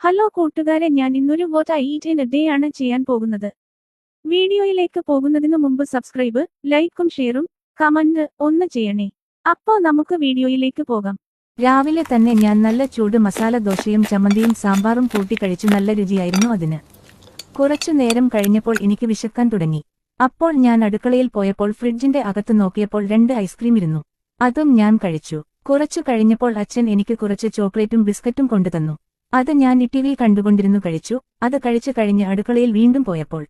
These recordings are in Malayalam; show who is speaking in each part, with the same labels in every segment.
Speaker 1: ഹലോ കൂട്ടുകാരെ, ഞാൻ ഇന്നൊരു what I eat in A day ആണ് ചെയ്യാൻ പോകുന്നത്. വീഡിയോയിലേക്ക് പോകുന്നതിനു മുമ്പ് സബ്സ്ക്രൈബ്, ലൈക്കും ഷെയറും കമന്റ് ഒന്ന് ചെയ്യണേ. അപ്പോ നമുക്ക് വീഡിയോയിലേക്ക് പോകാം.
Speaker 2: രാവിലെ തന്നെ ഞാൻ നല്ല ചൂട് മസാല ദോശയും ചമ്മന്തിയും സാമ്പാറും കൂട്ടി കഴിച്ചു. നല്ല രുചിയായിരുന്നു അതിന്. കുറച്ചു നേരം കഴിഞ്ഞപ്പോൾ എനിക്ക് വിശക്കാൻ തുടങ്ങി. അപ്പോൾ ഞാൻ അടുക്കളയിൽ പോയപ്പോൾ ഫ്രിഡ്ജിന്റെ അകത്ത് നോക്കിയപ്പോൾ 2 ഐസ്ക്രീം ഇരുന്നു. അതും ഞാൻ കഴിച്ചു. കുറച്ചു കഴിഞ്ഞപ്പോൾ അച്ഛൻ എനിക്ക് കുറച്ച് ചോക്ലേറ്റും ബിസ്ക്കറ്റും കൊണ്ടുതന്നു. അത് ഞാൻ ടിവി കണ്ടുകൊണ്ടിരുന്നു കഴിച്ചു. അത് കഴിച്ചു കഴിഞ്ഞ് അടുക്കളയിൽ വീണ്ടും പോയപ്പോൾ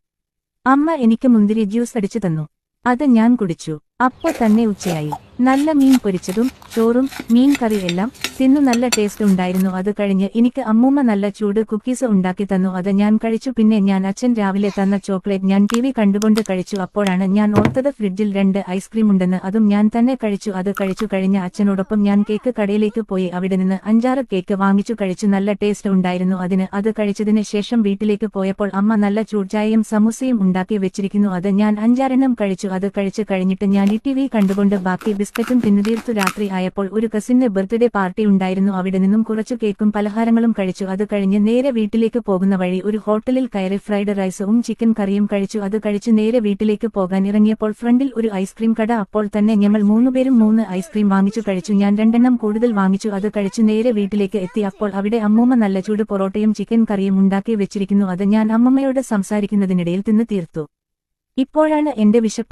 Speaker 2: അമ്മ എനിക്ക് മുന്തിരി ജ്യൂസ് അടിച്ചു തന്നു. അത് ഞാൻ കുടിച്ചു. അപ്പോൾ തന്നെ ഉച്ചയായി. നല്ല മീൻ പൊരിച്ചതും ചോറും മീൻ കറി എല്ലാം തിന്നു. നല്ല ടേസ്റ്റ് ഉണ്ടായിരുന്നു. അത് കഴിഞ്ഞ് എനിക്ക് അമ്മൂമ്മ നല്ല ചൂട് കുക്കീസ് ഉണ്ടാക്കി തന്നു. അത് ഞാൻ കഴിച്ചു. പിന്നെ ഞാൻ അച്ഛൻ രാവിലെ തന്ന ചോക്ലേറ്റ് ഞാൻ ടിവി കണ്ടുകൊണ്ട് കഴിച്ചു. അപ്പോഴാണ് ഞാൻ ഓർത്തത് ഫ്രിഡ്ജിൽ 2 ഐസ്ക്രീം ഉണ്ടെന്ന്. അതും ഞാൻ തന്നെ കഴിച്ചു. അത് കഴിച്ചു കഴിഞ്ഞ അച്ഛനോടൊപ്പം ഞാൻ കേക്ക് കടയിലേക്ക് പോയി. അവിടെ നിന്ന് 5-6 കേക്ക് വാങ്ങിച്ചു കഴിച്ചു. നല്ല ടേസ്റ്റ് ഉണ്ടായിരുന്നു അതിന്. അത് കഴിച്ചതിന് ശേഷം വീട്ടിലേക്ക് പോയപ്പോൾ അമ്മ നല്ല ചൂട്ചായയും സമൂസയും ഉണ്ടാക്കി വെച്ചിരിക്കുന്നു. അത് ഞാൻ 5-6 കഴിച്ചു. അത് കഴിച്ചു കഴിഞ്ഞിട്ട് ഞാൻ ടിവി കണ്ടുകൊണ്ട് ബാക്കി ബിസ്ക്കറ്റും തിന്നുതീർത്തു. രാത്രി ആയപ്പോൾ ഒരു കസിന് ബർത്ത്ഡേ പാർട്ടി ഉണ്ടായിരുന്നു. അവിടെ നിന്നും കുറച്ചു കേക്കും പലഹാരങ്ങളും കഴിച്ചു. അത് കഴിഞ്ഞ് നേരെ വീട്ടിലേക്ക് പോകുന്ന വഴി ഒരു ഹോട്ടലിൽ കയറി ഫ്രൈഡ് റൈസും ചിക്കൻ കറിയും കഴിച്ചു. അത് കഴിച്ച് നേരെ വീട്ടിലേക്ക് പോകാൻ ഇറങ്ങിയപ്പോൾ ഫ്രണ്ടിൽ ഒരു ഐസ്ക്രീം കട. അപ്പോൾ തന്നെ ഞങ്ങൾ 3 പേരും 3 ഐസ്ക്രീം വാങ്ങിച്ചു കഴിച്ചു. ഞാൻ 2 കൂടുതൽ വാങ്ങിച്ചു. അത് കഴിച്ചു നേരെ വീട്ടിലേക്ക് എത്തി. അപ്പോൾ അവിടെ അമ്മൂമ്മ നല്ല ചൂട് പൊറോട്ടയും ചിക്കൻ കറിയും ഉണ്ടാക്കി വെച്ചിരിക്കുന്നു. അത് ഞാൻ അമ്മമ്മയോട് സംസാരിക്കുന്നതിനിടയിൽ തിന്നു തീർത്തു. ഇപ്പോഴാണ് എന്റെ വിശപ്പ്